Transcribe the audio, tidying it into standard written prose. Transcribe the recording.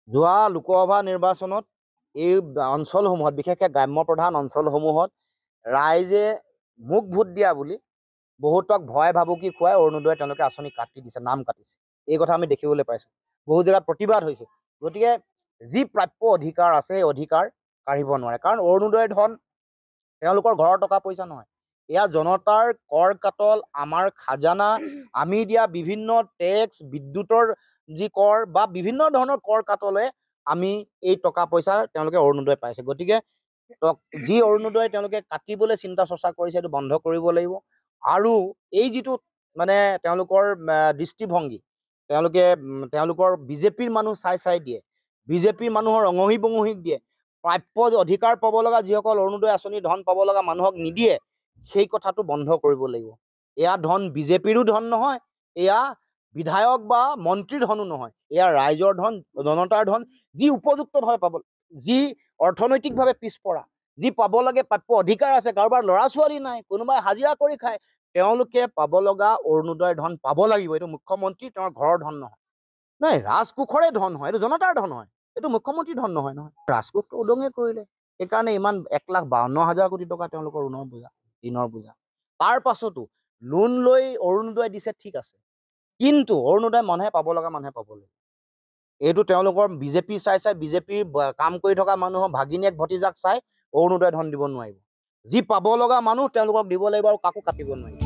যোৱা লোকসভা নিৰ্বাচনত এই অঞ্চলসমূহত বিশেষকৈ গ্ৰাম্য প্ৰধান অঞ্চলসমূহত ৰাইজে মোক ভোট দিয়া বুলি বহুতক ভয় ভাবুকি খুৱাই অৰুণোদয় তেওঁলোকে আঁচনি কাটি দিছে, নাম কাটিছে। এই কথা আমি দেখিবলৈ পাইছোঁ। বহু জেগাত প্ৰতিবাদ হৈছে। গতিকে যি প্ৰাপ্য অধিকাৰ আছে সেই অধিকাৰ কাঢ়িব নোৱাৰে, কাৰণ অৰুণোদয় ধন তেওঁলোকৰ ঘৰৰ টকা পইচা নহয়। এয়া জনতাৰ কৰ কাটল, আমাৰ খাজানা, আমি দিয়া বিভিন্ন টেক্স, বিদ্যুতৰ যি কৰ বা বিভিন্ন ধৰণৰ কৰ কাটলে আমি এই টকা পইচা তেওঁলোকে অৰুণোদয় পাইছে। গতিকে যি অৰুণোদয় তেওঁলোকে কাটিবলৈ চিন্তা চৰ্চা কৰিছে এইটো বন্ধ কৰিব লাগিব। আৰু এই যিটো মানে তেওঁলোকৰ দৃষ্টিভংগী, তেওঁলোকৰ বিজেপিৰ মানুহ চাই দিয়ে, বিজেপিৰ মানুহৰ ৰঙহী বঙহীক দিয়ে, প্ৰাপ্য অধিকাৰ পাব লগা যিসকল অৰুণোদয় আঁচনি ধন পাব লগা মানুহক নিদিয়ে, সেই কথাটো বন্ধ কৰিব লাগিব। এয়া ধন বিজেপিৰো ধন নহয়, এয়া বিধায়ক বা মন্ত্ৰীৰ ধনো নহয়, এয়া ৰাইজৰ ধন, জনতাৰ ধন, যি উপযুক্তভাৱে পাব, যি অৰ্থনৈতিকভাৱে পিছপৰা, যি পাব লাগে প্ৰাপ্য অধিকাৰ আছে, কাৰোবাৰ ল'ৰা ছোৱালী নাই, কোনোবাই হাজিৰা কৰি খায়, তেওঁলোকে পাব লগা অৰুণোদয়ৰ ধন পাব লাগিব। এইটো মুখ্যমন্ত্ৰী তেওঁৰ ঘৰৰ ধন নহয়, নাই ৰাজকোষৰে ধন হয়, এইটো জনতাৰ ধন হয়, এইটো মুখ্যমন্ত্ৰীৰ ধন নহয়। ৰাজকোষটো উদঙে কৰিলে, সেইকাৰণে ইমান 1,52,000 কোটি টকা তেওঁলোকৰ ঋণৰ বোজা, ঋণৰ বোজা। তাৰ পাছতো লোন লৈ অৰুণোদয় দিছে, ঠিক আছে, কিন্তু অৰুণোদয় মানুহে পাব লগা মানুহে পাব লাগিব। এইটো তেওঁলোকৰ বিজেপি চাই বিজেপিৰ কাম কৰি থকা মানুহৰ ভাগিনীয়েক ভতিজাক চাই অৰুণোদয় ধন দিব নোৱাৰিব। যি পাব লগা মানুহ তেওঁলোকক দিব লাগিব আৰু কাকো কাটিব নোৱাৰিব।